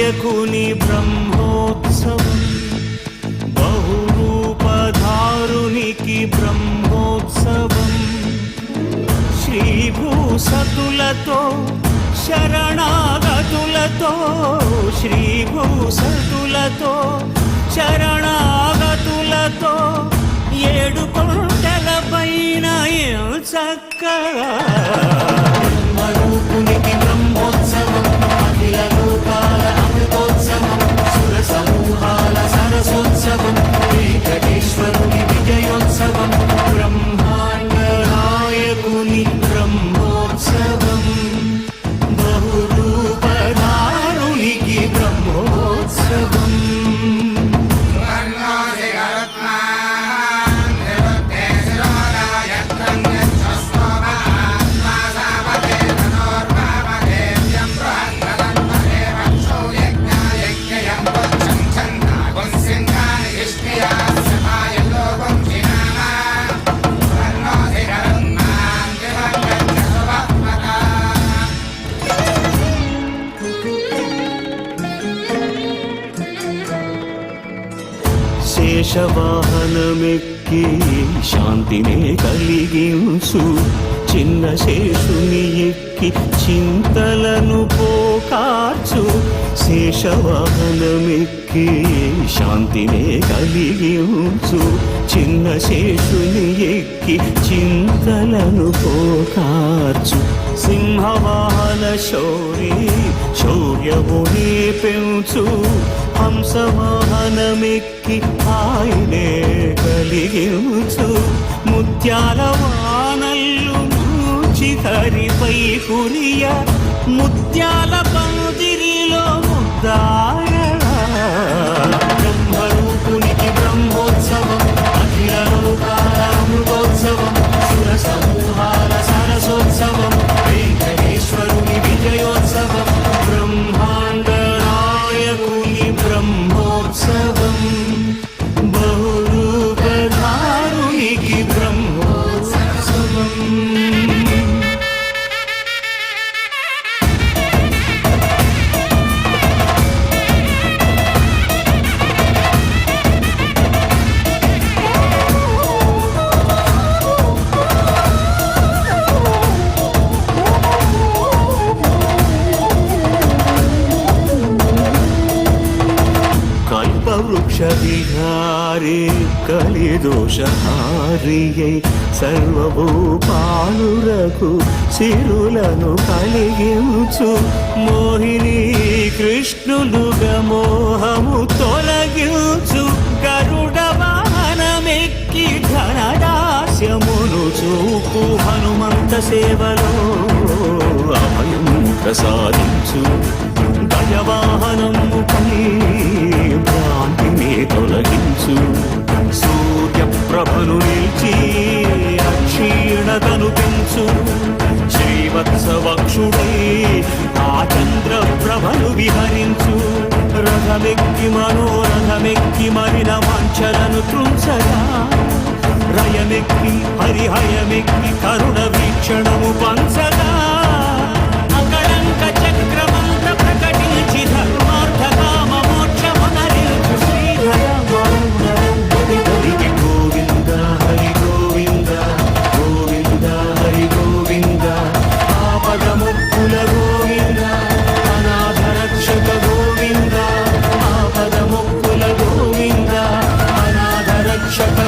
నాయకుని బ్రహ్మోత్సవం, బహురూపధారునికి బ్రహ్మోత్సవం, శ్రీభూసతులతో శరణాగతులతో, శ్రీభూసతులతో శరణాగతులతో, ఏడు కొండల పైన చక్కగా బ్రహ్మరూపునికి బ్రహ్మోత్సవం, అఖిల లోకాల అమృతోత్సవం, సుర సమూహాల సరసోత్సవం, వెంకటేశ్వరుని విజయోత్సవం, బ్రహ్మాండ నాయకుని బ్రహ్మోత్సవం, బహురూపధారునికి బ్రహ్మోత్సవం. శేషవాహనమెక్కి శాంతినే కలిగించు, చిన్న శేషుని ఎక్కి చింతలను పోకార్చు, శేషవాహనమెక్కి శాంతినే కలిగించు, చిన్న శేషుని ఎక్కి చింతలను పోకార్చు, సింహవాహన శౌరి శౌర్యమునే పెంచు, హంసవాహనమెక్కి ఆయనే కలిగించు, ముత్యాల వానల్లు మూచి హరిపై కురియ, ముత్యాల పందిరిలో ముద్దాయ, బ్రహ్మరూపునికి బ్రహ్మోత్సవం, అఖిల లోకాల అమృతోత్సవం, సుర సమూహాల సరసోత్సవం, వెంకటేశ్వరుని విజయోత్సవం, బ్రహ్మాండ నాయకుని బ్రహ్మోత్సవం, బహురూపధారునికి బ్రహ్మోత్సవం. కల్పవృక్ష విహారే కలిదోషహారియై, సర్వభూపాలురకు సిరులను కలిగించు, మోహిని కృష్ణులుగా మోహము తొలగించు, గరుడ వాహనమెక్కి ఘనదాస్యమును చూపు, హనుమంత సేవలో అభయం ప్రసాదించు, గజవాహనముపై భ్రాంతిని తొలగించు, సూర్యప్రభను నిలిచి అక్షీణతను పెంచు, శ్రీవత్సవక్షుడై ఆ చంద్రప్రభను విహరించు, రథమెక్కి మనోరథమెక్కి మరిన వాంఛలను త్రుంచగా, రయమెక్కి హరిహయమెక్కి కరుణ వీక్షణము పంచగా, అకళంక చక్రమంత ప్రకటించి ధర్మార్థ కామ మోక్షమునరించు, శ్రీధర గోవింద హరి గోవింద, గోవింద హరి గోవింద, ఆపదముక్కుల గోవింద, అనాథ రక్షక గోవింద, ఆపదముక్కుల గోవింద, అనాథ రక్షక